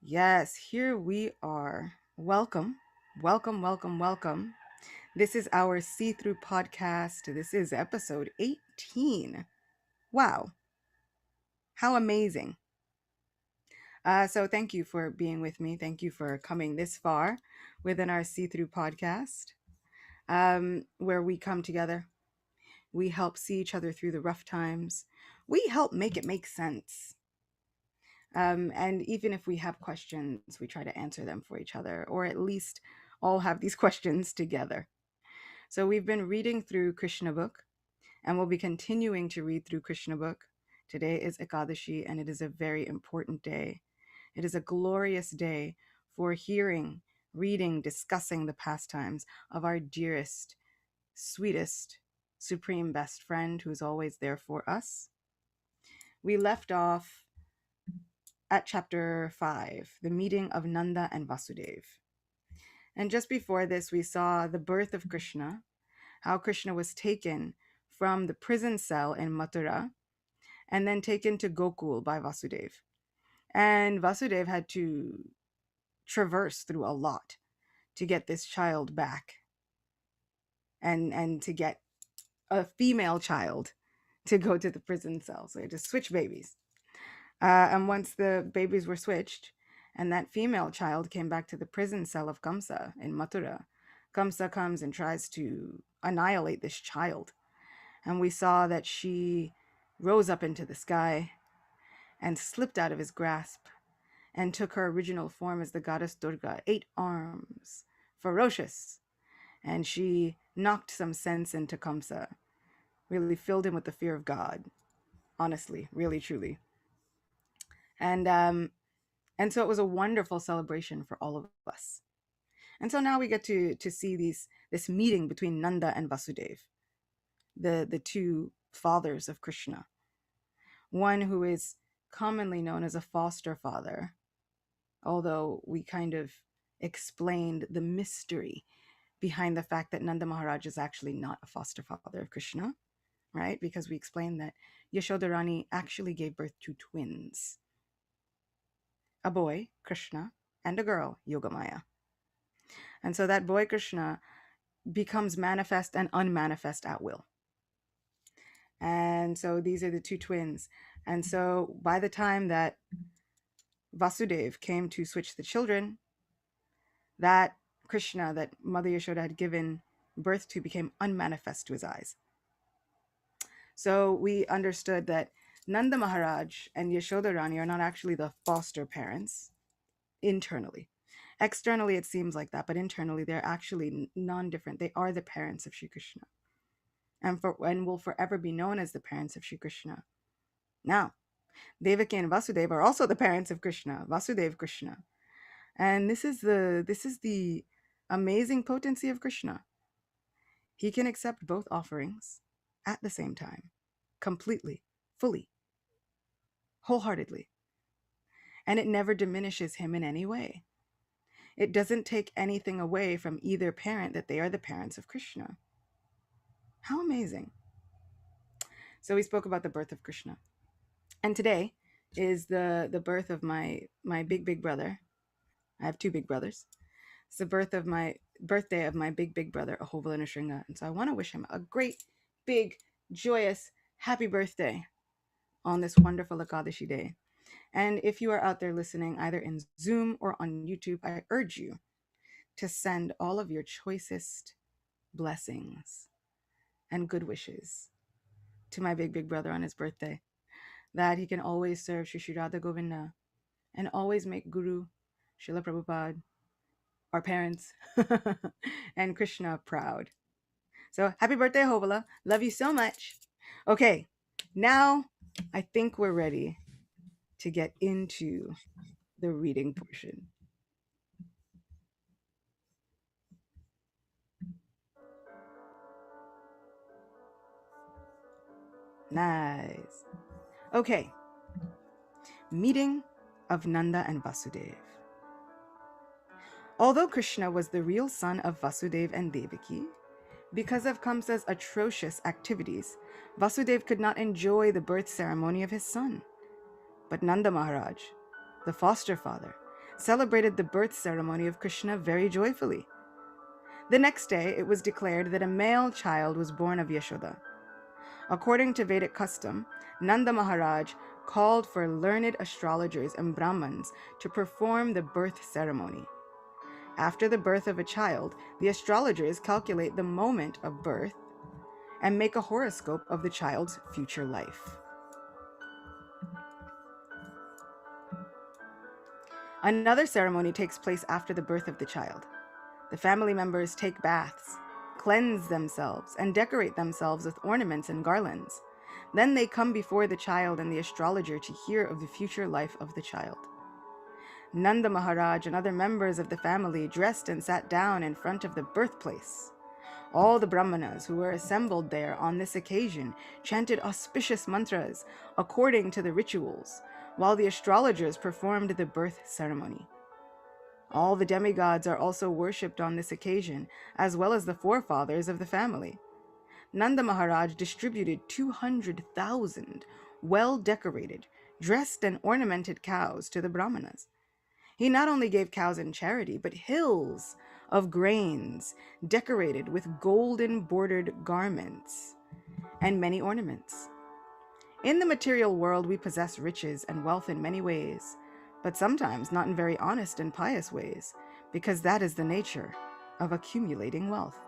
Yes, here we are. Welcome, welcome, welcome, welcome. This is our See Through podcast. This is episode 18. Wow, how amazing. So, thank you for being with me. Thank you for coming this far within our See Through podcast, where we come together. We help see each other through the rough times. We help make it make sense. And even if we have questions, we try to answer them for each other, or at least all have these questions together. So we've been reading through Krishna book, and we'll be continuing to read through Krishna book. Today is Ekadashi, and it is a very important day. It is a glorious day for hearing, reading, discussing the pastimes of our dearest, sweetest, supreme best friend who's always there for us. We left off at chapter 5, the meeting of Nanda and Vasudeva. And just before this, we saw the birth of Krishna, how Krishna was taken from the prison cell in Mathura and then taken to Gokul by Vasudeva. And Vasudeva had to traverse through a lot to get this child back and to get a female child to go to the prison cell. So he had to switch babies. And once the babies were switched, and that female child came back to the prison cell of Kamsa in Mathura, Kamsa comes and tries to annihilate this child. And we saw that she rose up into the sky and slipped out of his grasp and took her original form as the goddess Durga, 8 arms, ferocious. And she knocked some sense into Kamsa, really filled him with the fear of God, honestly, really, truly. And so it was a wonderful celebration for all of us. And so now we get to see this meeting between Nanda and Vasudeva, the two fathers of Krishna. One who is commonly known as a foster father, although we kind of explained the mystery behind the fact that Nanda Maharaj is actually not a foster father of Krishna, right? Because we explained that Yashodarani actually gave birth to twins, a boy, Krishna, and a girl, Yogamaya. And so that boy, Krishna, becomes manifest and unmanifest at will. And so these are the two twins. And so by the time that Vasudeva came to switch the children, that Krishna that Mother Yashoda had given birth to became unmanifest to his eyes. So we understood that Nanda Maharaj and Yashoda Rani are not actually the foster parents internally. Externally, it seems like that, but internally, they're actually non-different. They are the parents of Shri Krishna, and will forever be known as the parents of Shri Krishna. Now, Devaki and Vasudeva are also the parents of Krishna, Vasudeva Krishna, and this is the amazing potency of Krishna. He can accept both offerings at the same time, completely, fully, wholeheartedly, and it never diminishes him in any way. It doesn't take anything away from either parent that they are the parents of Krishna. How amazing. So we spoke about the birth of Krishna. And today is the birth of my big brother. I have 2 big brothers. It's the birthday of my big brother, Ahovala Nishringa. And so I want to wish him a great, big, joyous, happy birthday on this wonderful Ekadashi day. And if you are out there listening, either in Zoom or on YouTube, I urge you to send all of your choicest blessings and good wishes to my big brother on his birthday, that he can always serve Shri Radha Govinda and always make Guru, Srila Prabhupada, our parents, and Krishna proud. So happy birthday, Hovala. Love you so much. Okay, now I think we're ready to get into the reading portion. Nice. Okay. Meeting of Nanda and Vasudeva. Although Krishna was the real son of Vasudeva and Devaki, because of Kamsa's atrocious activities, Vasudeva could not enjoy the birth ceremony of his son. But Nanda Maharaj, the foster father, celebrated the birth ceremony of Krishna very joyfully. The next day, it was declared that a male child was born of Yashoda. According to Vedic custom, Nanda Maharaj called for learned astrologers and Brahmins to perform the birth ceremony. After the birth of a child, the astrologers calculate the moment of birth and make a horoscope of the child's future life. Another ceremony takes place after the birth of the child. The family members take baths, cleanse themselves, and decorate themselves with ornaments and garlands. Then they come before the child and the astrologer to hear of the future life of the child. Nanda Maharaj and other members of the family dressed and sat down in front of the birthplace. All the Brahmanas who were assembled there on this occasion chanted auspicious mantras according to the rituals, while the astrologers performed the birth ceremony. All the demigods are also worshipped on this occasion, as well as the forefathers of the family. Nanda Maharaj distributed 200,000 well-decorated, dressed and ornamented cows to the Brahmanas. He not only gave cows in charity, but hills of grains decorated with golden bordered garments and many ornaments. In the material world, we possess riches and wealth in many ways, but sometimes not in very honest and pious ways, because that is the nature of accumulating wealth.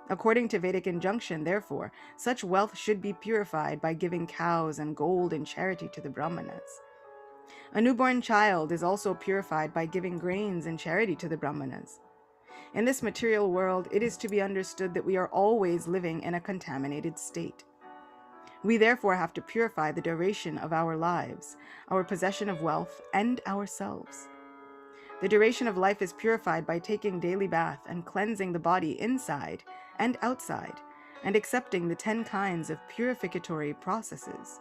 According to Vedic injunction, therefore, such wealth should be purified by giving cows and gold in charity to the Brahmanas. A newborn child is also purified by giving grains in charity to the Brahmanas. In this material world, it is to be understood that we are always living in a contaminated state. We therefore have to purify the duration of our lives, our possession of wealth, and ourselves. The duration of life is purified by taking daily bath and cleansing the body inside and outside, and accepting the 10 kinds of purificatory processes.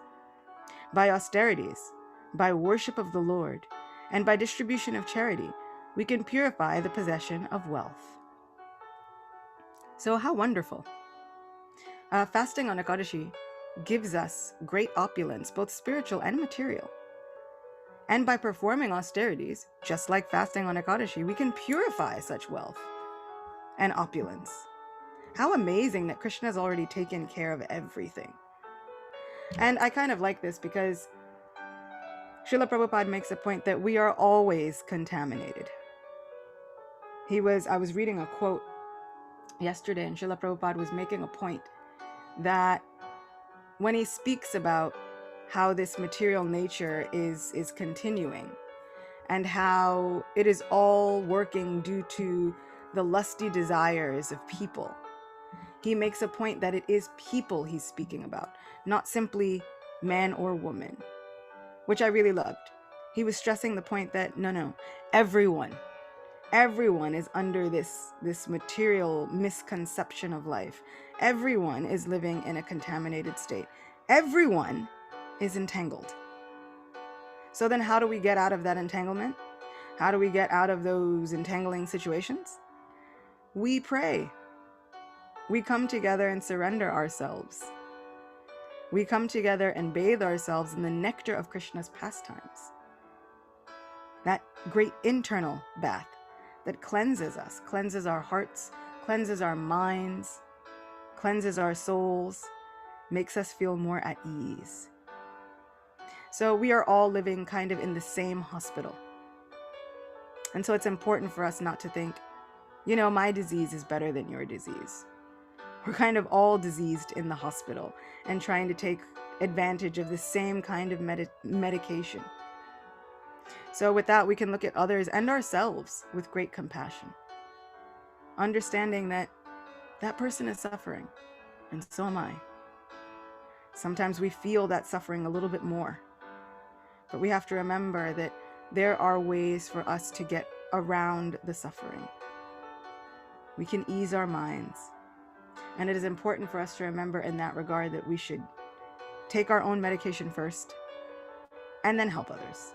By austerities, by worship of the Lord, and by distribution of charity, we can purify the possession of wealth. So how wonderful. Fasting on Ekadashi gives us great opulence, both spiritual and material. And by performing austerities, just like fasting on Ekadashi, we can purify such wealth and opulence. How amazing that Krishna has already taken care of everything. And I kind of like this because Srila Prabhupada makes a point that we are always contaminated. I was reading a quote yesterday, and Srila Prabhupada was making a point that when he speaks about how this material nature is continuing and how it is all working due to the lusty desires of people, he makes a point that it is people he's speaking about, not simply man or woman, which I really loved. He was stressing the point that no, everyone is under this material misconception of life. Everyone is living in a contaminated state. Everyone is entangled. So then how do we get out of that entanglement? How do we get out of those entangling situations? We pray. We come together and surrender ourselves. We come together and bathe ourselves in the nectar of Krishna's pastimes. That great internal bath that cleanses us, cleanses our hearts, cleanses our minds, cleanses our souls, makes us feel more at ease. So we are all living kind of in the same hospital. And so it's important for us not to think, my disease is better than your disease. We're kind of all diseased in the hospital and trying to take advantage of the same kind of medication. So with that, we can look at others and ourselves with great compassion, understanding that that person is suffering, and so am I. Sometimes we feel that suffering a little bit more, but we have to remember that there are ways for us to get around the suffering. We can ease our minds. And it is important for us to remember in that regard that we should take our own medication first and then help others.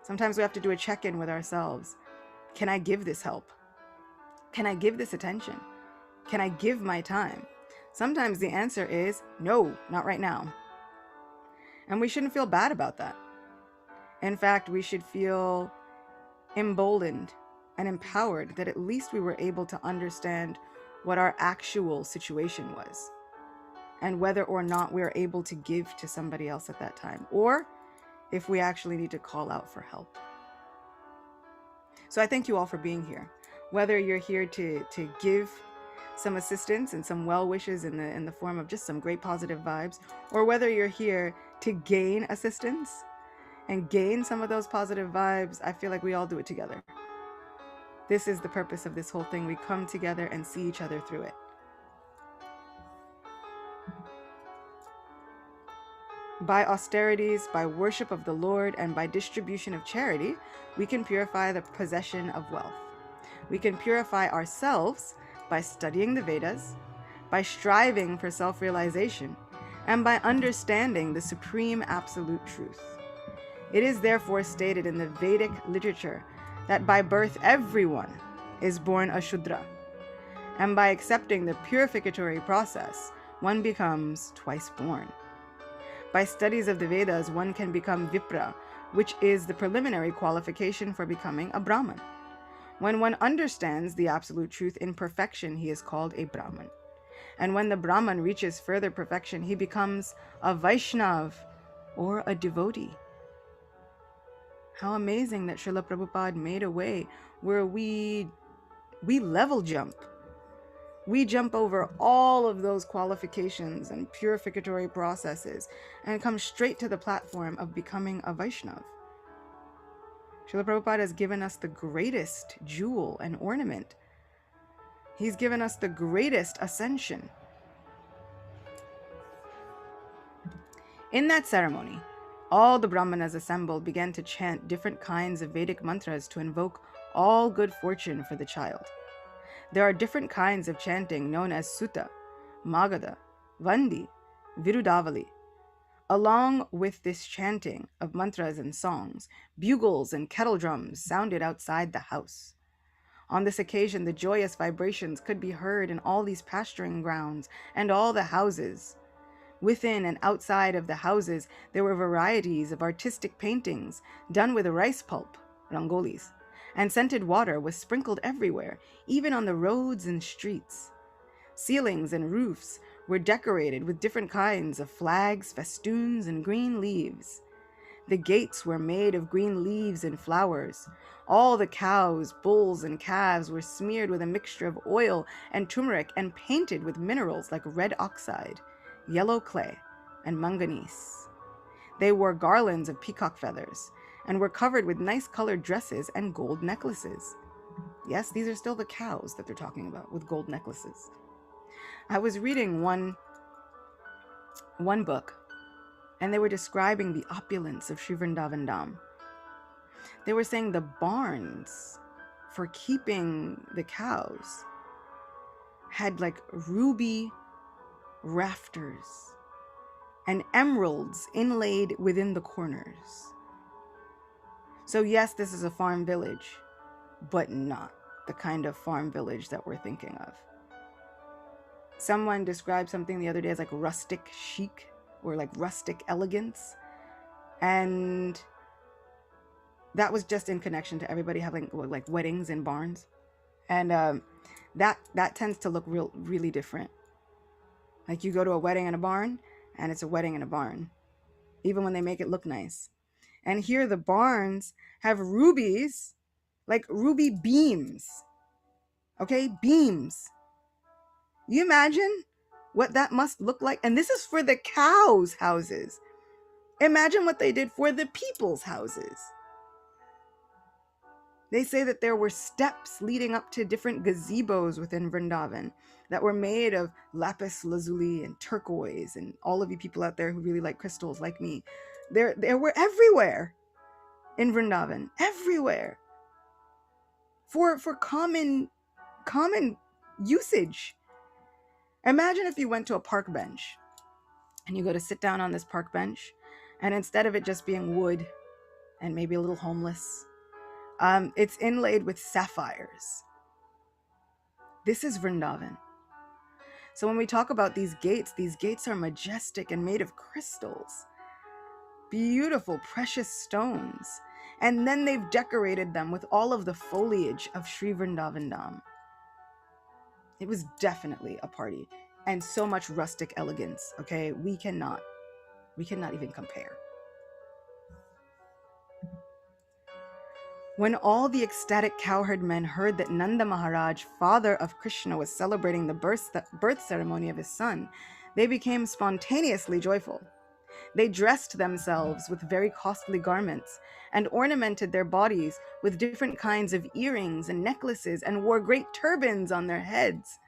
Sometimes we have to do a check-in with ourselves. Can I give this help? Can I give this attention? Can I give my time? Sometimes the answer is no, not right now. And we shouldn't feel bad about that. In fact, we should feel emboldened and empowered that at least we were able to understand what our actual situation was and whether or not we are able to give to somebody else at that time, or if we actually need to call out for help. So I thank you all for being here. Whether you're here to give some assistance and some well wishes in the form of just some great positive vibes, or whether you're here to gain assistance and gain some of those positive vibes, I feel like we all do it together. This is the purpose of this whole thing. We come together and see each other through it. By austerities, by worship of the Lord, and by distribution of charity, we can purify the possession of wealth. We can purify ourselves by studying the Vedas, by striving for self-realization, and by understanding the supreme absolute truth. It is therefore stated in the Vedic literature that by birth everyone is born a Shudra, and by accepting the purificatory process, one becomes twice born. By studies of the Vedas, one can become Vipra, which is the preliminary qualification for becoming a Brahman. When one understands the absolute truth in perfection, he is called a Brahman. And when the Brahman reaches further perfection, he becomes a Vaishnav, or a devotee. How amazing that Srila Prabhupada made a way where we level jump. We jump over all of those qualifications and purificatory processes and come straight to the platform of becoming a Vaishnav. Srila Prabhupada has given us the greatest jewel and ornament. He's given us the greatest ascension. In that ceremony, all the Brahmanas assembled began to chant different kinds of Vedic mantras to invoke all good fortune for the child. There are different kinds of chanting known as Sutta, Magadha, Vandi, Virudavali. Along with this chanting of mantras and songs, bugles and kettle drums sounded outside the house. On this occasion, the joyous vibrations could be heard in all these pasturing grounds and all the houses. Within and outside of the houses, there were varieties of artistic paintings done with rice pulp, rangolis, and scented water was sprinkled everywhere, even on the roads and streets. Ceilings and roofs were decorated with different kinds of flags, festoons, and green leaves. The gates were made of green leaves and flowers. All the cows, bulls, and calves were smeared with a mixture of oil and turmeric and painted with minerals like red oxide, yellow clay, and manganese. They wore garlands of peacock feathers and were covered with nice colored dresses and gold necklaces. Yes, these are still the cows that they're talking about with gold necklaces. I was reading one book, and they were describing the opulence of Sri Vrindavan Dham. They were saying the barns for keeping the cows had like ruby rafters and emeralds inlaid within the corners. So yes, this is a farm village, but not the kind of farm village that we're thinking of. Someone described something the other day as like rustic chic or like rustic elegance. And that was just in connection to everybody having like weddings in barns. And that tends to look really different. Like you go to a wedding in a barn and it's a wedding in a barn, even when they make it look nice. And here the barns have rubies, like ruby beams. Okay, beams. You imagine what that must look like? And this is for the cows' houses. Imagine what they did for the people's houses. They say that there were steps leading up to different gazebos within Vrindavan that were made of lapis lazuli and turquoise, and all of you people out there who really like crystals like me, they were everywhere in Vrindavan, everywhere, for common usage. Imagine if you went to a park bench and you go to sit down on this park bench, and instead of it just being wood and maybe a little homeless, it's inlaid with sapphires. This is Vrindavan. So when we talk about these gates are majestic and made of crystals, beautiful, precious stones. And then they've decorated them with all of the foliage of Sri Vrindavan Dham. It was definitely a party, and so much rustic elegance. Okay, we cannot even compare. When all the ecstatic cowherd men heard that Nanda Maharaj, father of Krishna, was celebrating the birth ceremony of his son, they became spontaneously joyful. They dressed themselves with very costly garments and ornamented their bodies with different kinds of earrings and necklaces and wore great turbans on their heads.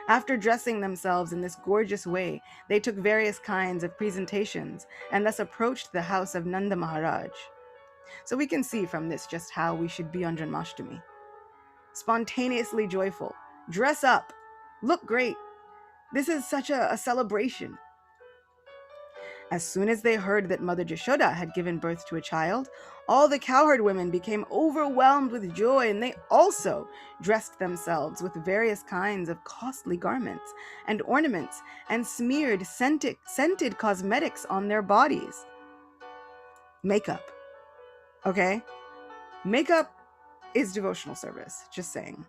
After dressing themselves in this gorgeous way, they took various kinds of presentations and thus approached the house of Nanda Maharaj. So we can see from this just how we should be on Janmashtami. Spontaneously joyful, dress up, look great. This is such a celebration. As soon as they heard that Mother Jashoda had given birth to a child, all the cowherd women became overwhelmed with joy, and they also dressed themselves with various kinds of costly garments and ornaments and smeared scented cosmetics on their bodies. Makeup. Okay? Makeup is devotional service, just saying.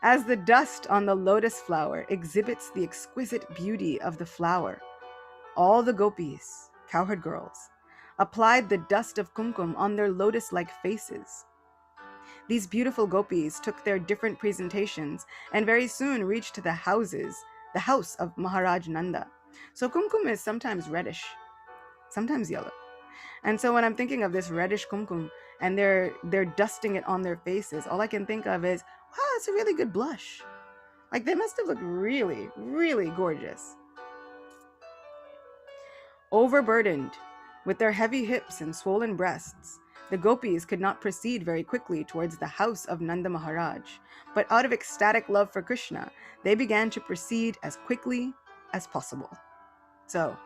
As the dust on the lotus flower exhibits the exquisite beauty of the flower, all the gopis, cowherd girls, applied the dust of kumkum on their lotus-like faces. These beautiful gopis took their different presentations and very soon reached the house of Maharaj Nanda. So kumkum is sometimes reddish, sometimes yellow. And so when I'm thinking of this reddish kumkum and they're dusting it on their faces, all I can think of is, wow, it's a really good blush. Like they must have looked really, really gorgeous. Overburdened with their heavy hips and swollen breasts, the gopis could not proceed very quickly towards the house of Nanda Maharaj, but out of ecstatic love for Krishna, they began to proceed as quickly as possible. So,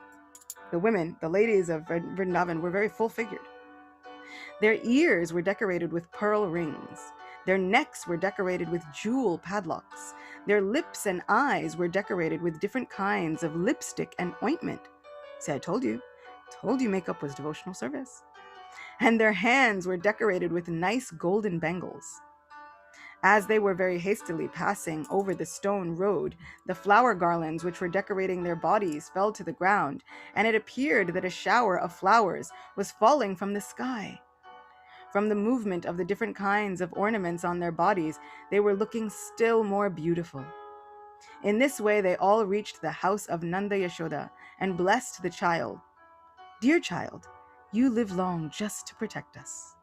the women, the ladies of Vrindavan, were very full-figured. Their ears were decorated with pearl rings. Their necks were decorated with jewel padlocks. Their lips and eyes were decorated with different kinds of lipstick and ointment. See, I told you makeup was devotional service. And their hands were decorated with nice golden bangles. As they were very hastily passing over the stone road, the flower garlands which were decorating their bodies fell to the ground, and it appeared that a shower of flowers was falling from the sky. From the movement of the different kinds of ornaments on their bodies, they were looking still more beautiful. In this way, they all reached the house of Nanda Yashoda and blessed the child. Dear child, you live long just to protect us.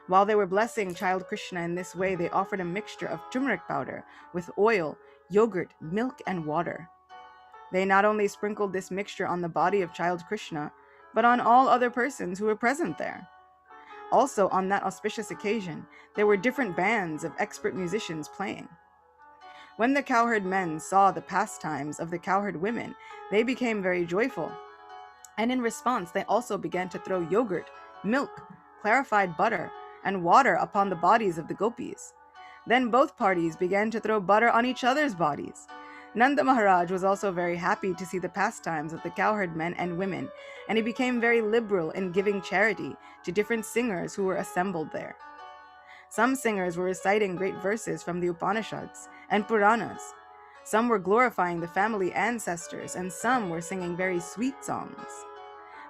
While they were blessing child Krishna in this way, they offered a mixture of turmeric powder with oil, yogurt, milk, and water. They not only sprinkled this mixture on the body of child Krishna, but on all other persons who were present there. Also, on that auspicious occasion, there were different bands of expert musicians playing. When the cowherd men saw the pastimes of the cowherd women, they became very joyful. And in response, they also began to throw yogurt, milk, clarified butter, and water upon the bodies of the gopis. Then both parties began to throw butter on each other's bodies. Nanda Maharaj was also very happy to see the pastimes of the cowherd men and women, and he became very liberal in giving charity to different singers who were assembled there. Some singers were reciting great verses from the Upanishads and Puranas. Some were glorifying the family ancestors, and some were singing very sweet songs.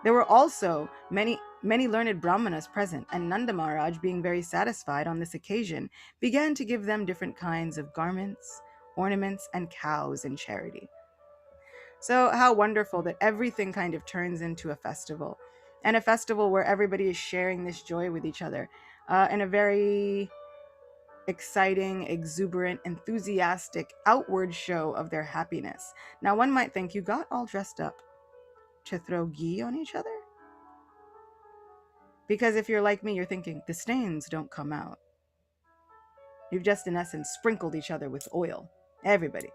There were also many learned brahmanas present, and Nanda Maharaj, being very satisfied on this occasion, began to give them different kinds of garments, ornaments, and cows in charity. So how wonderful that everything kind of turns into a festival, and a festival where everybody is sharing this joy with each other in a very exciting, exuberant, enthusiastic, outward show of their happiness. Now, one might think, you got all dressed up to throw ghee on each other? Because if you're like me, you're thinking, the stains don't come out. You've just, in essence, sprinkled each other with oil. Everybody.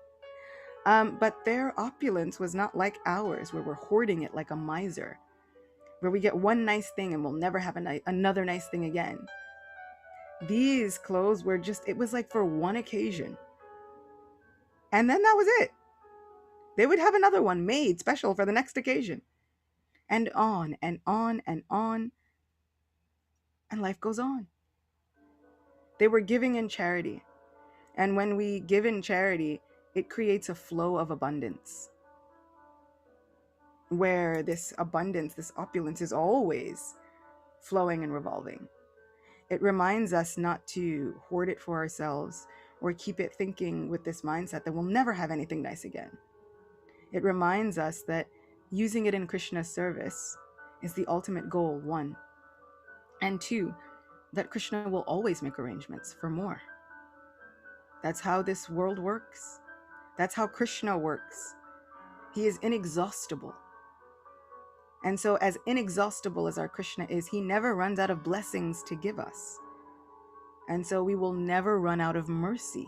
But their opulence was not like ours, where we're hoarding it like a miser, where we get one nice thing and we'll never have another nice thing again. These clothes were just, it was like for one occasion. And then that was it. They would have another one made special for the next occasion. And on and on and on. and life goes on. They were giving in charity. And when we give in charity, it creates a flow of abundance, where this abundance, this opulence is always flowing and revolving. It reminds us not to hoard it for ourselves or keep it thinking with this mindset that we'll never have anything nice again. It reminds us that using it in Krishna's service is the ultimate goal, one. And two, that Krishna will always make arrangements for more. That's how this world works. That's how Krishna works. He is inexhaustible. And so as inexhaustible as our Krishna is, he never runs out of blessings to give us. And so we will never run out of mercy.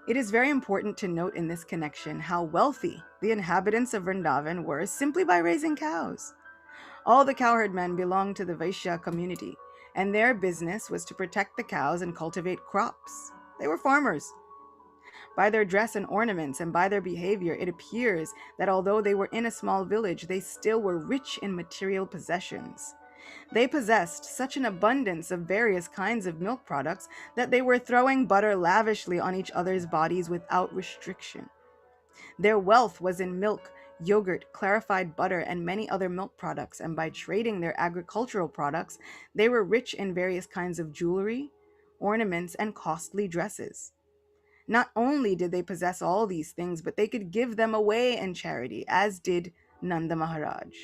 It is very important to note in this connection how wealthy the inhabitants of Vrindavan were simply by raising cows. All the cowherd men belonged to the Vaishya community, and their business was to protect the cows and cultivate crops. They were farmers. By their dress and ornaments and by their behavior, it appears that although they were in a small village, they still were rich in material possessions. They possessed such an abundance of various kinds of milk products that they were throwing butter lavishly on each other's bodies without restriction. Their wealth was in milk, yogurt, clarified butter, and many other milk products, and by trading their agricultural products, they were rich in various kinds of jewelry, ornaments, and costly dresses. Not only did they possess all these things, but they could give them away in charity, as did Nanda Maharaj.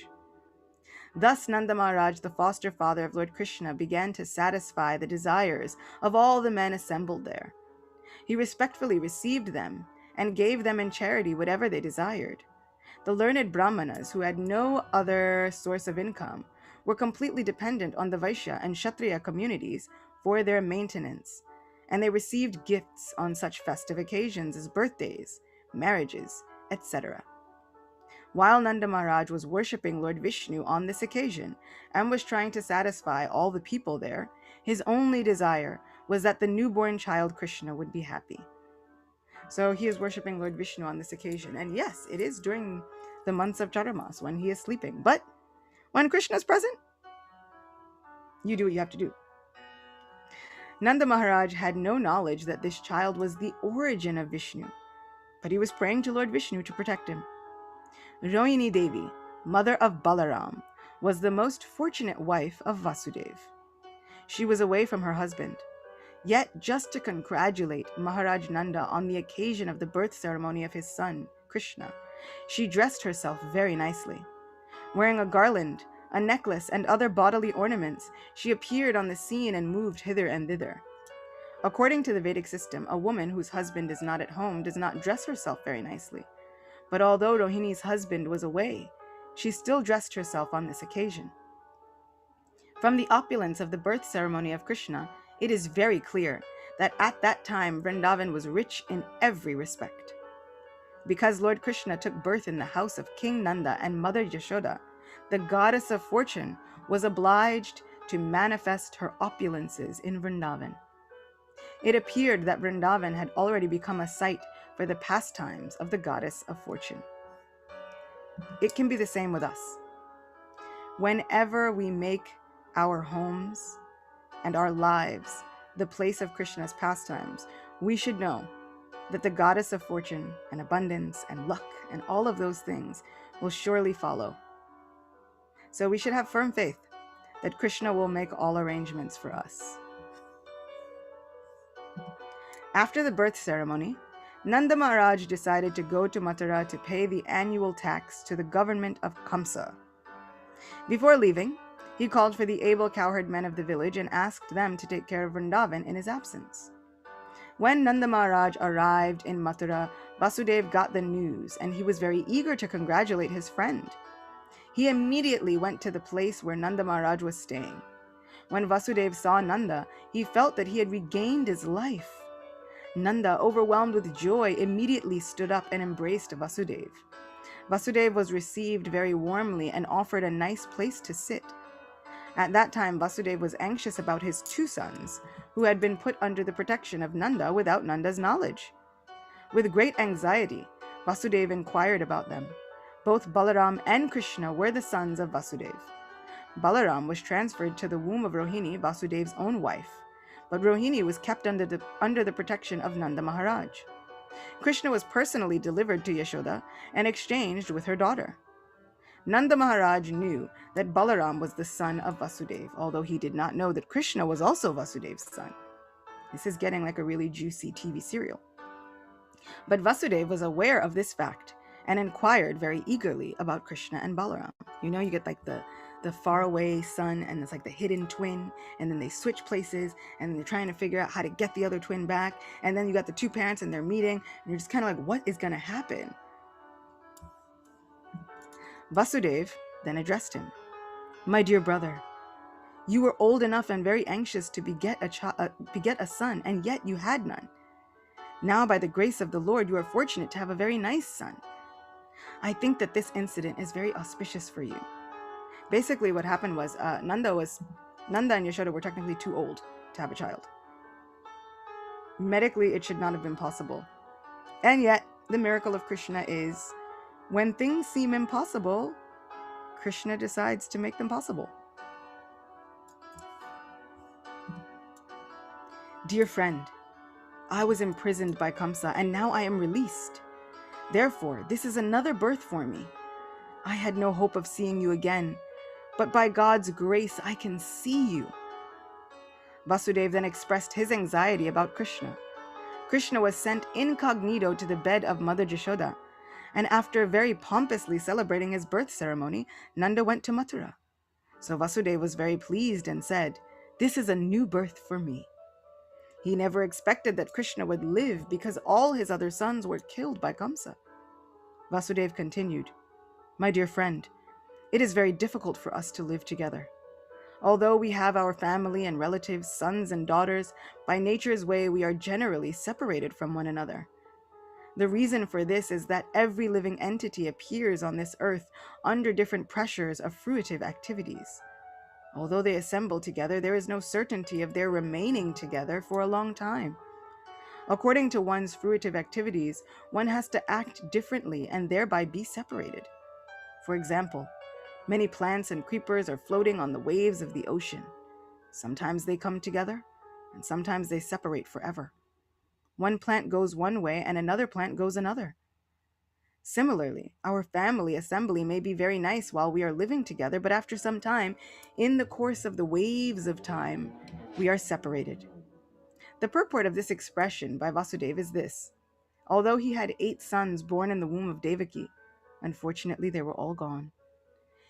Thus Nanda Maharaj, the foster father of Lord Krishna, began to satisfy the desires of all the men assembled there. He respectfully received them and gave them in charity whatever they desired. The learned Brahmanas, who had no other source of income, were completely dependent on the Vaishya and Kshatriya communities for their maintenance, and they received gifts on such festive occasions as birthdays, marriages, etc. While Nanda Maharaj was worshipping Lord Vishnu on this occasion and was trying to satisfy all the people there, his only desire was that the newborn child Krishna would be happy. So he is worshipping Lord Vishnu on this occasion. And yes, it is during the months of Charamas when he is sleeping. But when Krishna is present, you do what you have to do. Nanda Maharaj had no knowledge that this child was the origin of Vishnu, but he was praying to Lord Vishnu to protect him. Rohini Devi, mother of Balaram, was the most fortunate wife of Vasudeva. She was away from her husband. Yet, just to congratulate Maharaj Nanda on the occasion of the birth ceremony of his son, Krishna, she dressed herself very nicely. Wearing a garland, a necklace, and other bodily ornaments, she appeared on the scene and moved hither and thither. According to the Vedic system, a woman whose husband is not at home does not dress herself very nicely. But although Rohini's husband was away, she still dressed herself on this occasion. From the opulence of the birth ceremony of Krishna, it is very clear that at that time Vrindavan was rich in every respect. Because Lord Krishna took birth in the house of King Nanda and Mother Yashoda, the goddess of fortune was obliged to manifest her opulences in Vrindavan. It appeared that Vrindavan had already become a site for the pastimes of the goddess of fortune. It can be the same with us. Whenever we make our homes and our lives the place of Krishna's pastimes, we should know that the goddess of fortune and abundance and luck and all of those things will surely follow. So we should have firm faith that Krishna will make all arrangements for us. After the birth ceremony, Nanda Maharaj decided to go to Mathura to pay the annual tax to the government of Kamsa. Before leaving, he called for the able cowherd men of the village and asked them to take care of Vrindavan in his absence. When Nanda Maharaj arrived in Mathura, Vasudeva got the news, and he was very eager to congratulate his friend. He immediately went to the place where Nanda Maharaj was staying. When Vasudeva saw Nanda, he felt that he had regained his life. Nanda, overwhelmed with joy, immediately stood up and embraced Vasudeva. Vasudeva was received very warmly and offered a nice place to sit. At that time, Vasudeva was anxious about his two sons, who had been put under the protection of Nanda without Nanda's knowledge. With great anxiety, Vasudeva inquired about them. Both Balaram and Krishna were the sons of Vasudeva. Balaram was transferred to the womb of Rohini, Vasudev's own wife, but Rohini was kept under the protection of Nanda Maharaj. Krishna was personally delivered to Yashoda and exchanged with her daughter. Nanda Maharaj knew that Balaram was the son of Vasudeva, although he did not know that Krishna was also Vasudev's son. This is getting like a really juicy TV serial. But Vasudeva was aware of this fact and inquired very eagerly about Krishna and Balaram. You know, you get like the faraway son and it's like the hidden twin, and then they switch places and they're trying to figure out how to get the other twin back, and then you got the two parents and they're meeting and you're just kind of like, what is going to happen? Vasudeva then addressed him. My dear brother, you were old enough and very anxious to beget a son, and yet you had none. Now, by the grace of the Lord, you are fortunate to have a very nice son. I think that this incident is very auspicious for you. Basically, what happened was Nanda and Yashoda were technically too old to have a child. Medically, it should not have been possible. And yet, the miracle of Krishna is, when things seem impossible, Krishna decides to make them possible. Dear friend, I was imprisoned by Kamsa, and now I am released. Therefore, this is another birth for me. I had no hope of seeing you again, but by God's grace, I can see you. Vasudeva then expressed his anxiety about Krishna. Krishna was sent incognito to the bed of Mother Jashoda, and after very pompously celebrating his birth ceremony, Nanda went to Mathura. So Vasudeva was very pleased and said, "This is a new birth for me." He never expected that Krishna would live because all his other sons were killed by Kamsa. Vasudeva continued, My dear friend, it is very difficult for us to live together. Although we have our family and relatives, sons and daughters, by nature's way we are generally separated from one another. The reason for this is that every living entity appears on this earth under different pressures of fruitive activities. Although they assemble together, there is no certainty of their remaining together for a long time. According to one's fruitive activities, one has to act differently and thereby be separated. For example, many plants and creepers are floating on the waves of the ocean. Sometimes they come together, and sometimes they separate forever. One plant goes one way and another plant goes another. Similarly, our family assembly may be very nice while we are living together, but after some time, in the course of the waves of time, we are separated. The purport of this expression by Vasudeva is this. Although he had 8 sons born in the womb of Devaki, unfortunately they were all gone.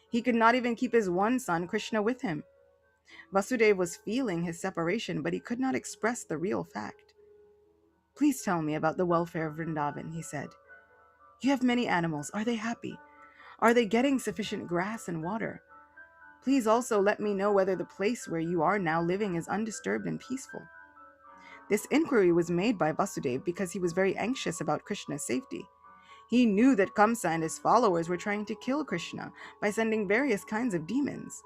He could not even keep his one son, Krishna, with him. Vasudeva was feeling his separation, but he could not express the real fact. Please tell me about the welfare of Vrindavan, he said. You have many animals. Are they happy? Are they getting sufficient grass and water? Please also let me know whether the place where you are now living is undisturbed and peaceful. This inquiry was made by Vasudeva because he was very anxious about Krishna's safety. He knew that Kamsa and his followers were trying to kill Krishna by sending various kinds of demons.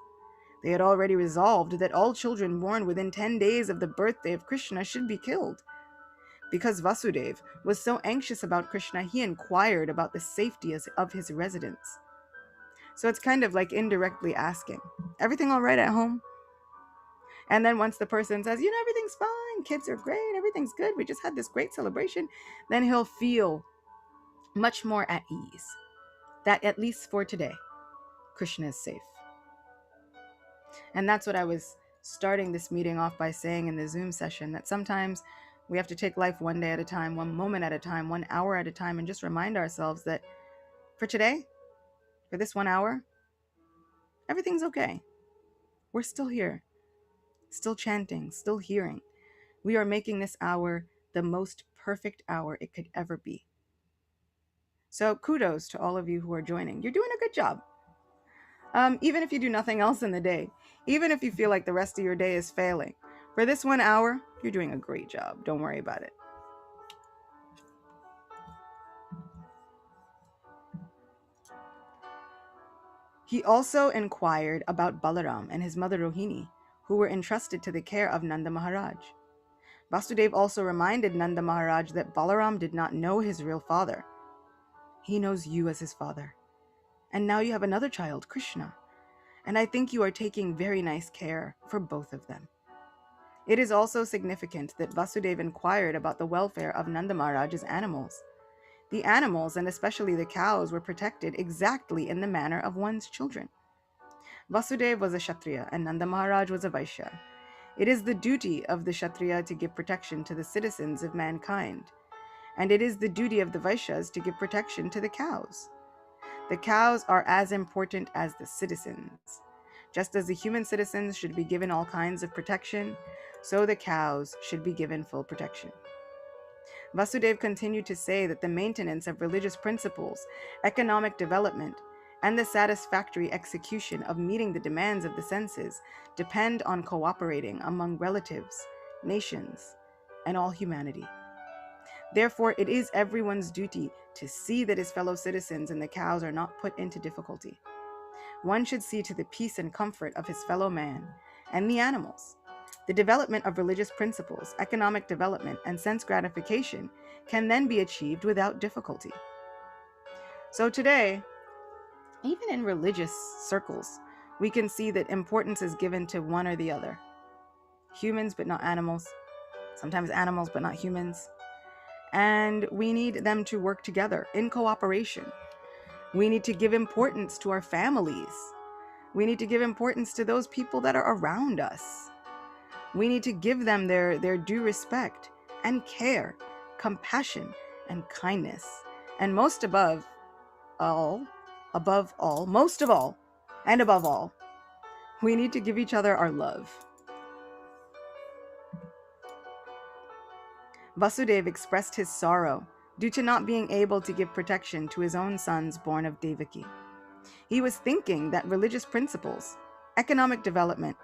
They had already resolved that all children born within 10 days of the birthday of Krishna should be killed. Because Vasudeva was so anxious about Krishna, he inquired about the safety of his residence. So it's kind of like indirectly asking, everything all right at home? And then once the person says, everything's fine, kids are great, everything's good, we just had this great celebration, then he'll feel much more at ease. That at least for today, Krishna is safe. And that's what I was starting this meeting off by saying in the Zoom session, that sometimes we have to take life one day at a time, one moment at a time, 1 hour at a time, and just remind ourselves that for today, for this 1 hour, everything's okay. We're still here, still chanting, still hearing. We are making this hour the most perfect hour it could ever be. So kudos to all of you who are joining. You're doing a good job. Even if you do nothing else in the day, even if you feel like the rest of your day is failing, for this 1 hour, you're doing a great job. Don't worry about it. He also inquired about Balaram and his mother Rohini, who were entrusted to the care of Nanda Maharaj. Vasudeva also reminded Nanda Maharaj that Balaram did not know his real father. He knows you as his father. And now you have another child, Krishna. And I think you are taking very nice care for both of them. It is also significant that Vasudeva inquired about the welfare of Nanda Maharaj's animals. The animals, and especially the cows, were protected exactly in the manner of one's children. Vasudeva was a Kshatriya and Nanda Maharaj was a Vaishya. It is the duty of the Kshatriya to give protection to the citizens of mankind, and it is the duty of the Vaishyas to give protection to the cows. The cows are as important as the citizens. Just as the human citizens should be given all kinds of protection, so the cows should be given full protection. Vasudeva continued to say that the maintenance of religious principles, economic development, and the satisfactory execution of meeting the demands of the senses depend on cooperating among relatives, nations, and all humanity. Therefore, it is everyone's duty to see that his fellow citizens and the cows are not put into difficulty. One should see to the peace and comfort of his fellow man and the animals. The development of religious principles, economic development, and sense gratification can then be achieved without difficulty. So today, even in religious circles, we can see that importance is given to one or the other. Humans, but not animals. Sometimes animals, but not humans. And we need them to work together in cooperation. We need to give importance to our families. We need to give importance to those people that are around us. We need to give them their due respect and care, compassion and kindness. And most above all, we need to give each other our love. Vasudeva expressed his sorrow due to not being able to give protection to his own sons born of Devaki. He was thinking that religious principles, economic development,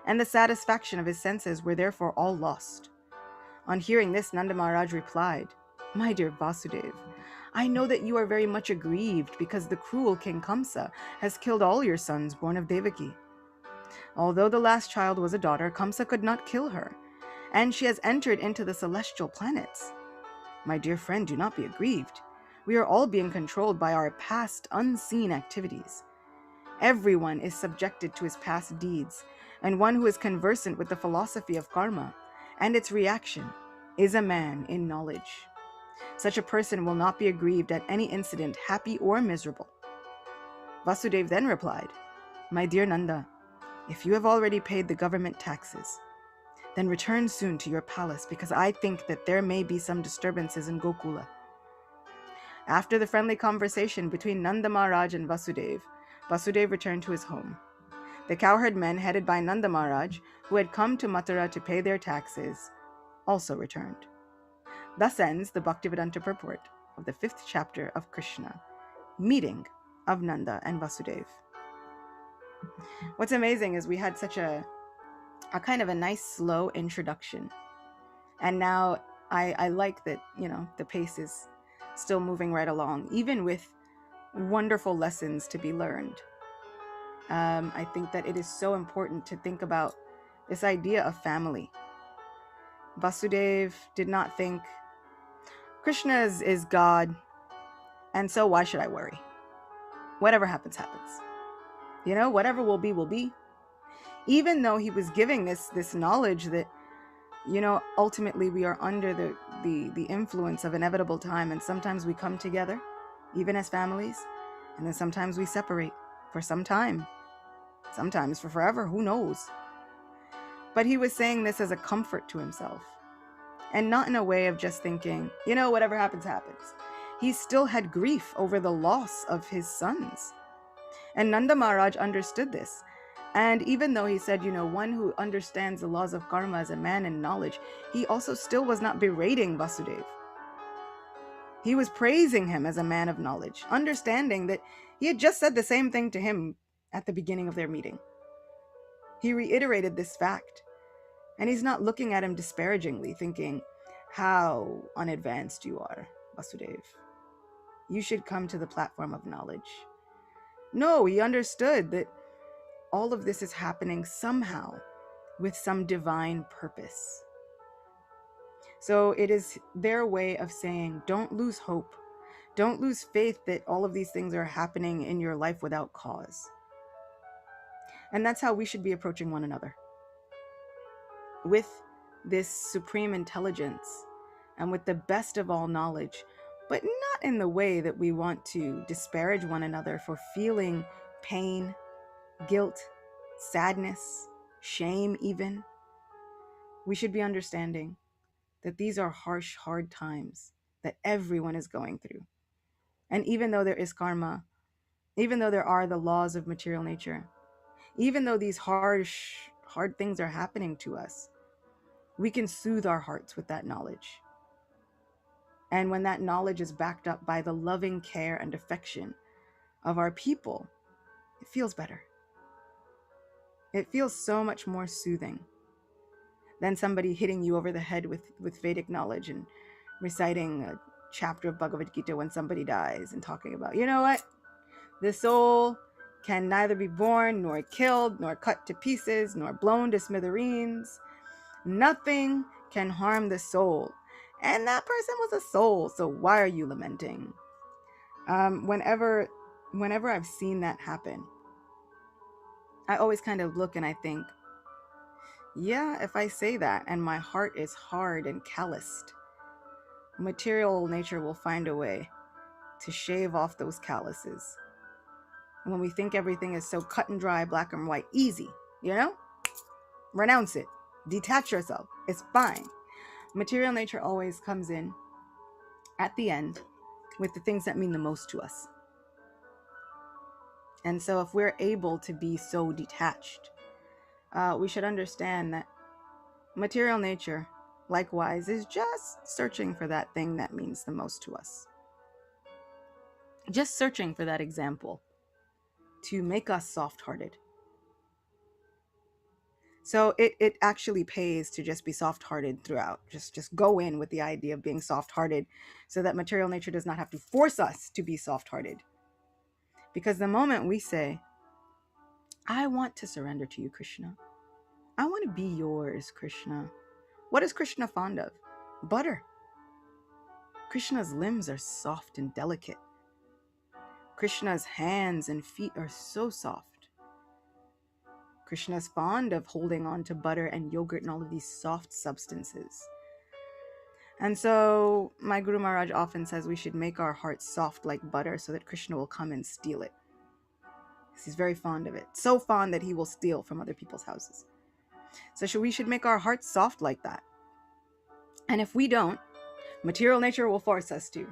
and the satisfaction of his senses were therefore all lost. On hearing this, Nanda Maharaj replied, "My dear Vasudeva, I know that you are very much aggrieved because the cruel King Kamsa has killed all your sons born of Devaki. Although the last child was a daughter, Kamsa could not kill her, and she has entered into the celestial planets. My dear friend, do not be aggrieved. We are all being controlled by our past unseen activities. Everyone is subjected to his past deeds, and one who is conversant with the philosophy of karma and its reaction is a man in knowledge. Such a person will not be aggrieved at any incident, happy or miserable." Vasudeva then replied, "My dear Nanda, if you have already paid the government taxes, then return soon to your palace, because I think that there may be some disturbances in Gokula." After the friendly conversation between Nanda Maharaj and Vasudeva, Vasudeva returned to his home. The cowherd men, headed by Nanda Maharaj, who had come to Mathura to pay their taxes, also returned. Thus ends the Bhaktivedanta purport of the 5th chapter of Krishna, Meeting of Nanda and Vasudeva. What's amazing is we had such a kind of a nice slow introduction, and now I like that, the pace is still moving right along, even with wonderful lessons to be learned. I think that it is so important to think about this idea of family. Vasudeva did not think Krishna is God, and so why should I worry? Whatever happens, happens. Whatever will be, will be. Even though he was giving this knowledge that, ultimately we are under the influence of inevitable time, and sometimes we come together, even as families, and then sometimes we separate for some time, sometimes for forever, who knows? But he was saying this as a comfort to himself, and not in a way of just thinking, whatever happens, happens. He still had grief over the loss of his sons. And Nanda Maharaj understood this. And even though he said, one who understands the laws of karma as a man in knowledge, he also still was not berating Vasudeva. He was praising him as a man of knowledge, understanding that he had just said the same thing to him at the beginning of their meeting. He reiterated this fact, and he's not looking at him disparagingly, thinking, "How unadvanced you are, Vasudeva. You should come to the platform of knowledge." No, he understood that all of this is happening somehow with some divine purpose. So it is their way of saying, don't lose hope. Don't lose faith that all of these things are happening in your life without cause. And that's how we should be approaching one another, with this supreme intelligence and with the best of all knowledge, but not in the way that we want to disparage one another for feeling pain, guilt, sadness, shame even. We should be understanding that these are harsh, hard times that everyone is going through. And even though there is karma, even though there are the laws of material nature, even though these harsh, hard things are happening to us, we can soothe our hearts with that knowledge. And when that knowledge is backed up by the loving care and affection of our people, it feels better. It feels so much more soothing than somebody hitting you over the head with Vedic knowledge and reciting a chapter of Bhagavad Gita when somebody dies and talking about, you know what? The soul can neither be born, nor killed, nor cut to pieces, nor blown to smithereens. Nothing can harm the soul. And that person was a soul, so why are you lamenting? Whenever I've seen that happen, I always kind of look and I think, yeah, if I say that and my heart is hard and calloused, material nature will find a way to shave off those calluses. And when we think everything is so cut and dry, black and white, easy, renounce it, detach yourself, it's fine. Material nature always comes in at the end with the things that mean the most to us. And so if we're able to be so detached, we should understand that material nature, likewise, is just searching for that thing that means the most to us. Just searching for that example to make us soft-hearted. So it actually pays to just be soft-hearted throughout. Just go in with the idea of being soft-hearted so that material nature does not have to force us to be soft-hearted. Because the moment we say, I want to surrender to you, Krishna. I want to be yours, Krishna. What is Krishna fond of? Butter. Krishna's limbs are soft and delicate. Krishna's hands and feet are so soft. Krishna's fond of holding on to butter and yogurt and all of these soft substances. And so my Guru Maharaj often says we should make our hearts soft like butter so that Krishna will come and steal it. He's very fond of it. So fond that he will steal from other people's houses. So we should make our hearts soft like that. And if we don't, material nature will force us to.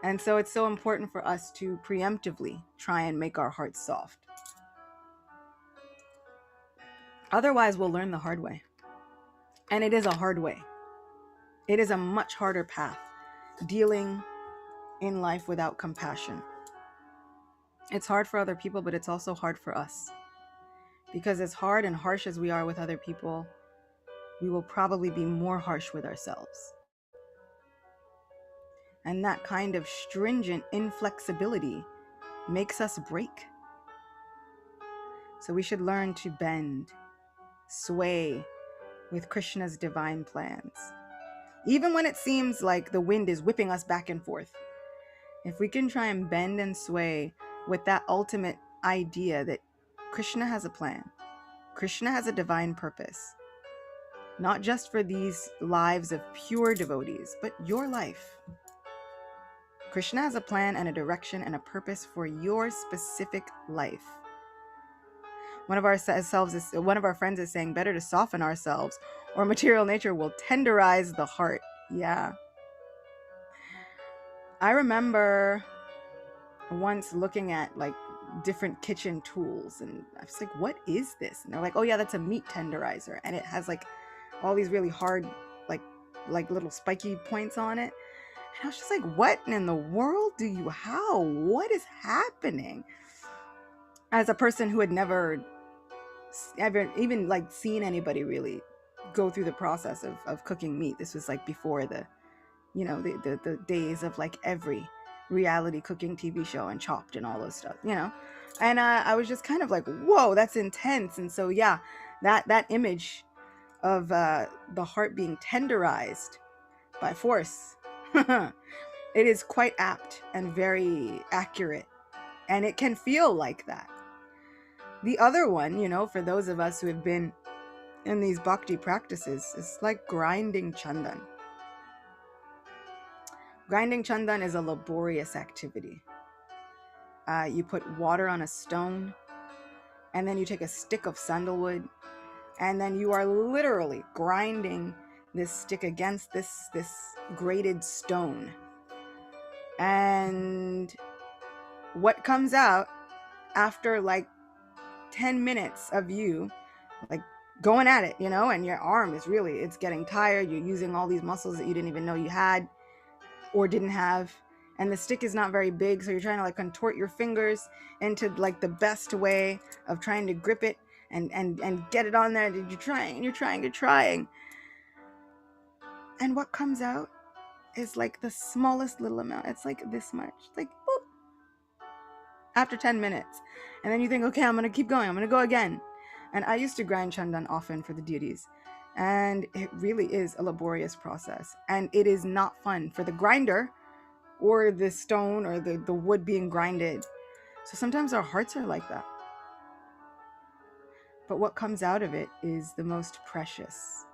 And so it's so important for us to preemptively try and make our hearts soft. Otherwise, we'll learn the hard way. And it is a hard way. It is a much harder path, dealing in life without compassion. It's hard for other people, but it's also hard for us. Because as hard and harsh as we are with other people, we will probably be more harsh with ourselves. And that kind of stringent inflexibility makes us break. So we should learn to bend, sway with Krishna's divine plans. Even when it seems like the wind is whipping us back and forth, if we can try and bend and sway with that ultimate idea that Krishna has a plan, Krishna has a divine purpose, not just for these lives of pure devotees, but your life. Krishna has a plan and a direction and a purpose for your specific life. One of our friends is saying, better to soften ourselves or material nature will tenderize the heart. Yeah. I remember once looking at different kitchen tools and I was like, what is this? And they're like, oh yeah, that's a meat tenderizer. And it has all these really hard, like little spiky points on it. And I was just like, what in the world what is happening? As a person who had never ever even seen anybody really go through the process of cooking meat. This was before the days of every reality cooking TV show and Chopped and all those stuff, and I was just kind of like, whoa, that's intense. And so yeah, that image of the heart being tenderized by force It is quite apt and very accurate, and it can feel like that. The other one, for those of us who have been in these bhakti practices, is like grinding chandan. Grinding chandan is a laborious activity. You put water on a stone, and then you take a stick of sandalwood, and then you are literally grinding this stick against this grated stone. And what comes out after like 10 minutes of you like going at it, and your arm is really, it's getting tired. You're using all these muscles that you didn't even know you had or didn't have. And the stick is not very big, so you're trying to like contort your fingers into like the best way of trying to grip it and get it on there. You're trying. And what comes out is like the smallest little amount. It's like this much. It's like boop. After 10 minutes. And then you think, okay, I'm going to keep going. I'm going to go again. And I used to grind chandan often for the deities. And it really is a laborious process. And it is not fun for the grinder or the stone or the wood being grinded. So sometimes our hearts are like that. But what comes out of it is the most precious,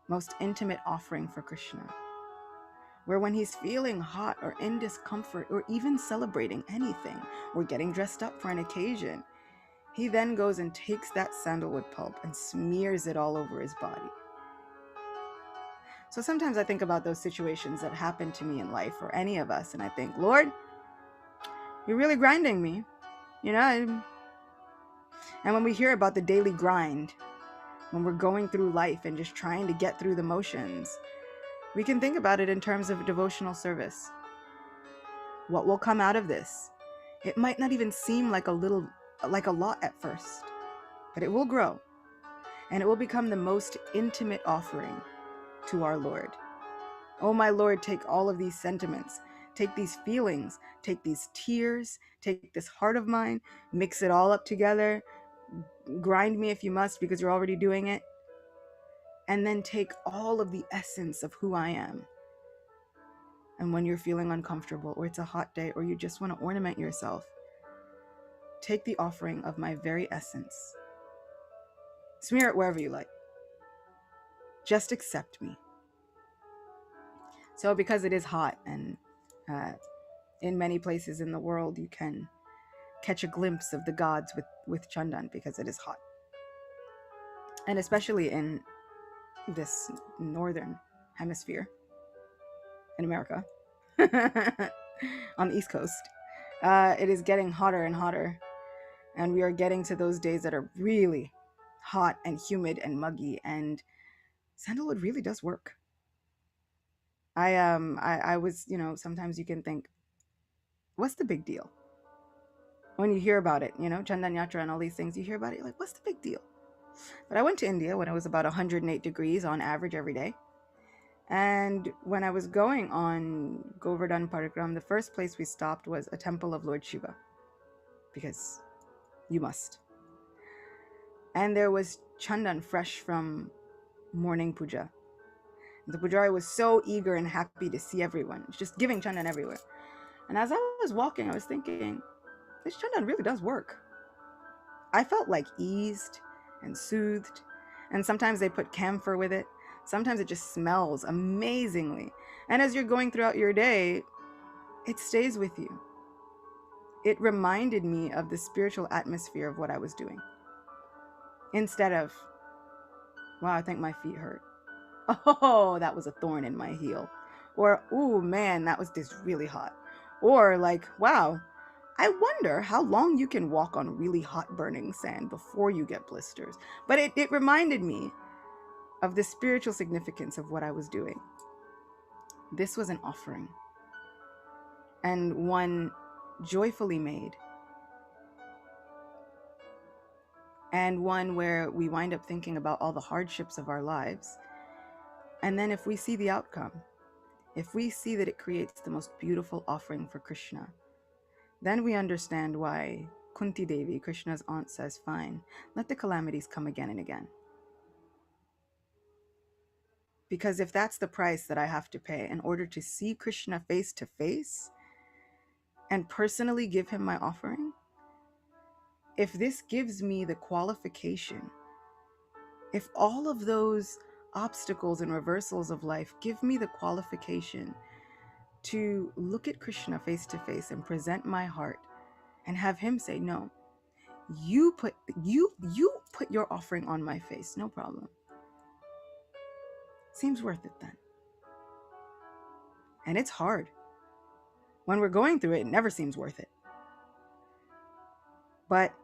most intimate offering for Krishna. Where when he's feeling hot or in discomfort or even celebrating anything or getting dressed up for an occasion, he then goes and takes that sandalwood pulp and smears it all over his body. So sometimes I think about those situations that happen to me in life or any of us, and I think, Lord, you're really grinding me, And when we hear about the daily grind, when we're going through life and just trying to get through the motions, we can think about it in terms of devotional service. What will come out of this? It might not even seem like a lot at first, but it will grow, and it will become the most intimate offering to our Lord. Oh, my Lord, take all of these sentiments, take these feelings, take these tears, take this heart of mine, mix it all up together, grind me if you must, because you're already doing it, and then take all of the essence of who I am. And when you're feeling uncomfortable, or it's a hot day, or you just want to ornament yourself, take the offering of my very essence. Smear it wherever you like. Just accept me. So because it is hot, and in many places in the world you can catch a glimpse of the gods with chandan because it is hot. And especially in this northern hemisphere in America, on the East Coast, it is getting hotter and hotter. And we are getting to those days that are really hot and humid and muggy, and sandalwood really does work. I was, sometimes you can think, what's the big deal? When you hear about it, Chandan Yatra and all these things, you hear about it, you're like, what's the big deal? But I went to India when it was about 108 degrees on average every day. And when I was going on Govardhan Parikram, the first place we stopped was a temple of Lord Shiva, because you must. And there was chandan fresh from morning puja. The pujari was so eager and happy to see everyone, just giving chandan everywhere. And as I was walking, I was thinking, this chandan really does work. I felt like eased and soothed. And sometimes they put camphor with it. Sometimes it just smells amazingly. And as you're going throughout your day, it stays with you. It reminded me of the spiritual atmosphere of what I was doing. Instead of, wow, I think my feet hurt. Oh, that was a thorn in my heel. Or, ooh, man, that was just really hot. Or like, wow, I wonder how long you can walk on really hot burning sand before you get blisters. But it reminded me of the spiritual significance of what I was doing. This was an offering, and one joyfully made, and one where we wind up thinking about all the hardships of our lives. And then if we see the outcome, if we see that it creates the most beautiful offering for Krishna, then we understand why Kunti Devi, Krishna's aunt, says, fine, let the calamities come again and again. Because if that's the price that I have to pay in order to see Krishna face to face and personally give him my offering, if this gives me the qualification, if all of those obstacles and reversals of life give me the qualification to look at Krishna face to face and present my heart and have him say, no, you put your offering on my face, no problem. Seems worth it then. And it's hard. When we're going through it, it never seems worth it. But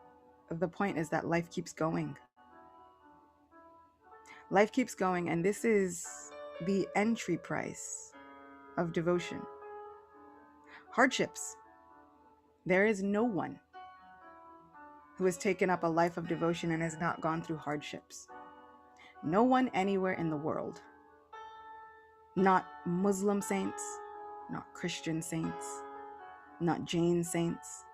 the point is that life keeps going. Life keeps going, and this is the entry price of devotion. Hardships. There is no one who has taken up a life of devotion and has not gone through hardships. No one anywhere in the world. Not Muslim saints, not Christian saints, not Jain saints,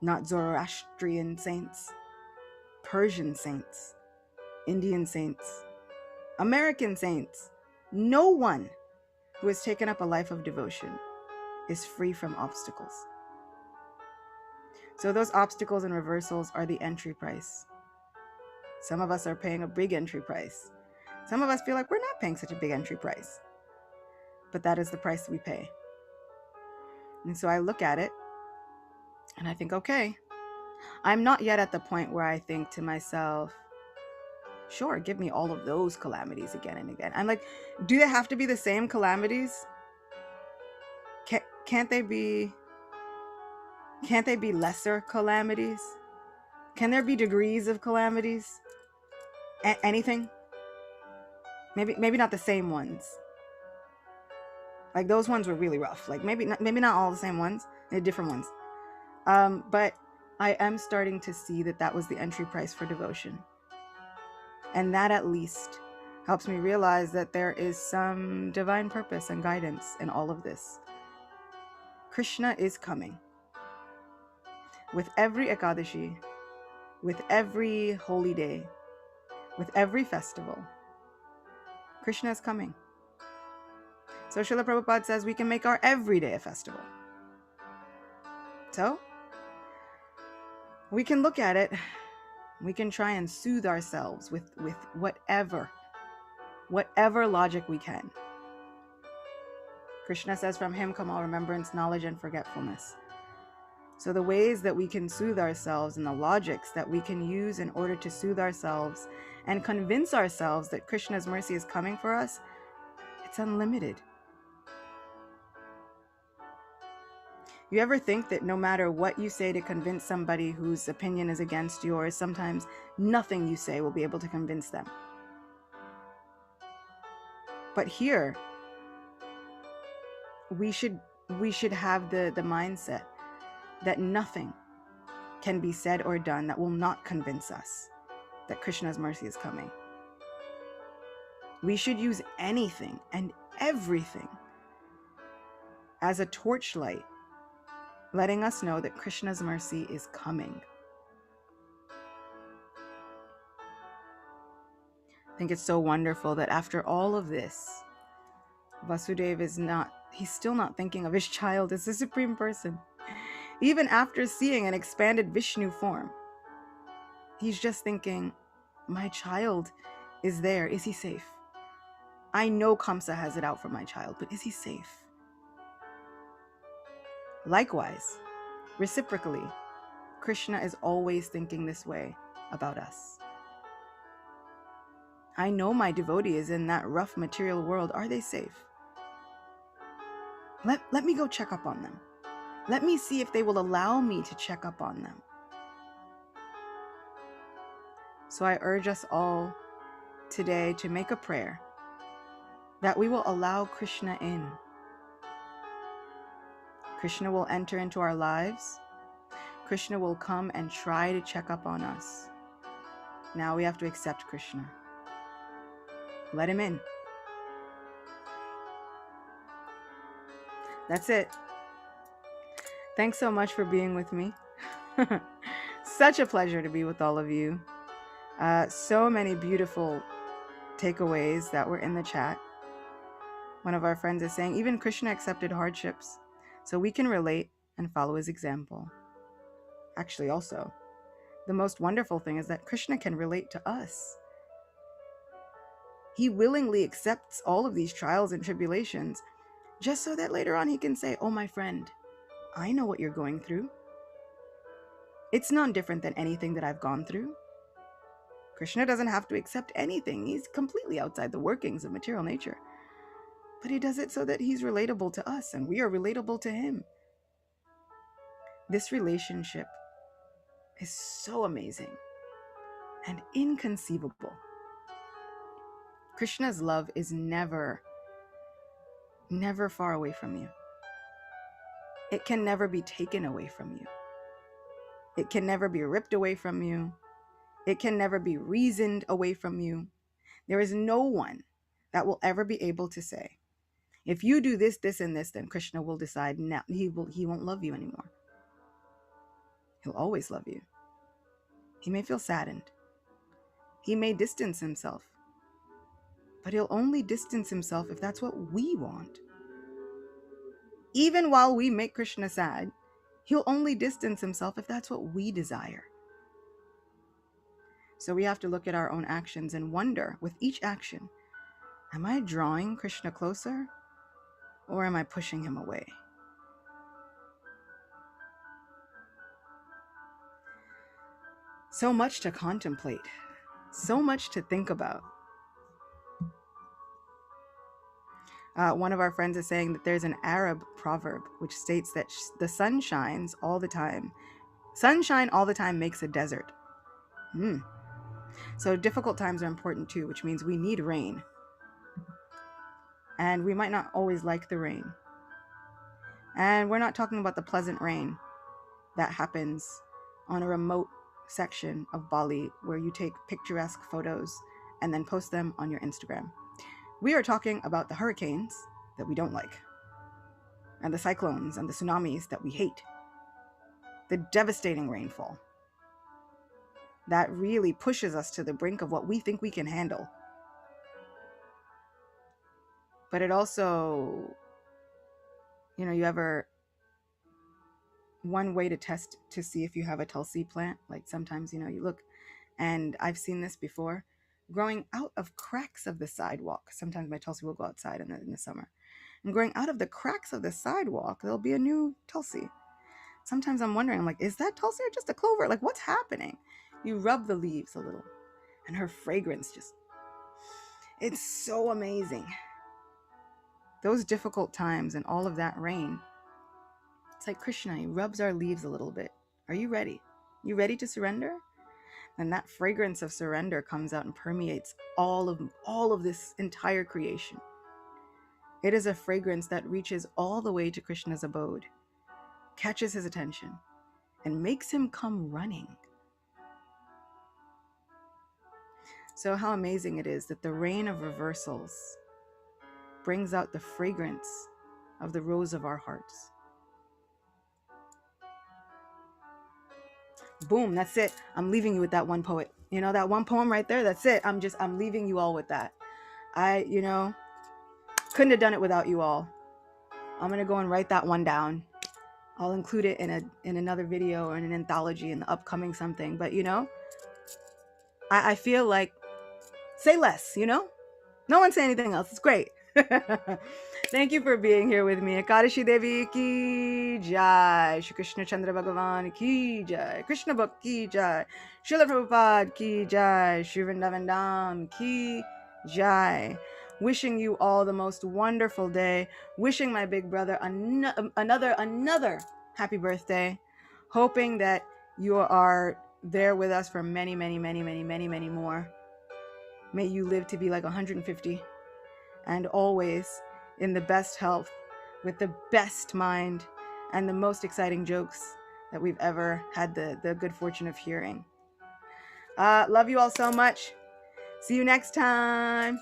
not Zoroastrian saints, Persian saints, Indian saints, American saints. No one who has taken up a life of devotion is free from obstacles. So those obstacles and reversals are the entry price. Some of us are paying a big entry price. Some of us feel like we're not paying such a big entry price. But that is the price we pay. And so I look at it and I think, okay, I'm not yet at the point where I think to myself, sure, give me all of those calamities again and again. I'm like, do they have to be the same calamities? Can't they be lesser calamities? Can there be degrees of calamities? Anything? Maybe not the same ones. Like those ones were really rough. Like maybe not all the same ones, they're different ones. But I am starting to see that was the entry price for devotion. And that at least helps me realize that there is some divine purpose and guidance in all of this. Krishna is coming. With every Ekadashi, with every holy day, with every festival, Krishna is coming. So Srila Prabhupada says we can make our everyday a festival. So we can look at it, we can try and soothe ourselves with whatever logic we can. Krishna says from him come all remembrance, knowledge, and forgetfulness. So the ways that we can soothe ourselves and the logics that we can use in order to soothe ourselves and convince ourselves that Krishna's mercy is coming for us, it's unlimited. You ever think that no matter what you say to convince somebody whose opinion is against yours, sometimes nothing you say will be able to convince them? But here, we should have the mindset that nothing can be said or done that will not convince us that Krishna's mercy is coming. We should use anything and everything as a torchlight, letting us know that Krishna's mercy is coming. I think it's so wonderful that after all of this, Vasudeva he's still not thinking of his child as the Supreme Person. Even after seeing an expanded Vishnu form, he's just thinking, my child is there. Is he safe? I know Kamsa has it out for my child, but is he safe? Likewise, reciprocally, Krishna is always thinking this way about us. I know my devotee is in that rough material world. Are they safe? Let me go check up on them. Let me see if they will allow me to check up on them. So I urge us all today to make a prayer that we will allow Krishna in. Krishna will enter into our lives. Krishna will come and try to check up on us. Now we have to accept Krishna. Let him in. That's it. Thanks so much for being with me. Such a pleasure to be with all of you. So many beautiful takeaways that were in the chat. One of our friends is saying, even Krishna accepted hardships, so we can relate and follow his example. Actually, also, the most wonderful thing is that Krishna can relate to us. He willingly accepts all of these trials and tribulations just so that later on he can say, oh, my friend, I know what you're going through. It's not different than anything that I've gone through. Krishna doesn't have to accept anything. He's completely outside the workings of material nature. But he does it so that he's relatable to us and we are relatable to him. This relationship is so amazing and inconceivable. Krishna's love is never far away from you. It can never be taken away from you. It can never be ripped away from you. It can never be reasoned away from you. There is no one that will ever be able to say, if you do this, this, and this, then Krishna will decide now he won't love you anymore. He'll always love you. He may feel saddened. He may distance himself. But he'll only distance himself if that's what we want. Even while we make Krishna sad, he'll only distance himself if that's what we desire. So we have to look at our own actions and wonder with each action, am I drawing Krishna closer or am I pushing him away? So much to contemplate, so much to think about. One of our friends is saying that there's an Arab proverb which states that the sun shines all the time. Sunshine all the time makes a desert. So difficult times are important too, which means we need rain. And we might not always like the rain. And we're not talking about the pleasant rain that happens on a remote section of Bali where you take picturesque photos and then post them on your Instagram. We are talking about the hurricanes that we don't like, and the cyclones and the tsunamis that we hate, the devastating rainfall that really pushes us to the brink of what we think we can handle. But it also, one way to test to see if you have a Tulsi plant, like sometimes, you look, and I've seen this before, growing out of cracks of the sidewalk. Sometimes my Tulsi will go outside in the summer. And growing out of the cracks of the sidewalk, there'll be a new Tulsi. Sometimes I'm wondering, I'm like, is that Tulsi or just a clover? Like, what's happening? You rub the leaves a little, and her fragrance it's so amazing. Those difficult times and all of that rain, it's like Krishna, he rubs our leaves a little bit. Are you ready? You ready to surrender? And that fragrance of surrender comes out and permeates all of this entire creation. It is a fragrance that reaches all the way to Krishna's abode, catches his attention, and makes him come running. So how amazing it is that the rain of reversals brings out the fragrance of the rose of our hearts. Boom, that's it. I'm leaving you with that one poet. That one poem right there, that's it. I'm leaving you all with that. I couldn't have done it without you all. I'm going to go and write that one down. I'll include it in another video or in an anthology in the upcoming something. But, I feel like, say less, No one say anything else. It's great. Thank you for being here with me. Ekadashi Devi ki jai. Shri Krishna Chandra Bhagavan ki jai. Krishna Book ki jai. Srila Prabhupada ki jai. Shri Vrindavan Dham ki jai. Wishing you all the most wonderful day. Wishing my big brother another happy birthday. Hoping that you are there with us for many, many, many, many, many, many more. May you live to be like 150. And always in the best health, with the best mind, and the most exciting jokes that we've ever had the good fortune of hearing. Love you all so much. See you next time.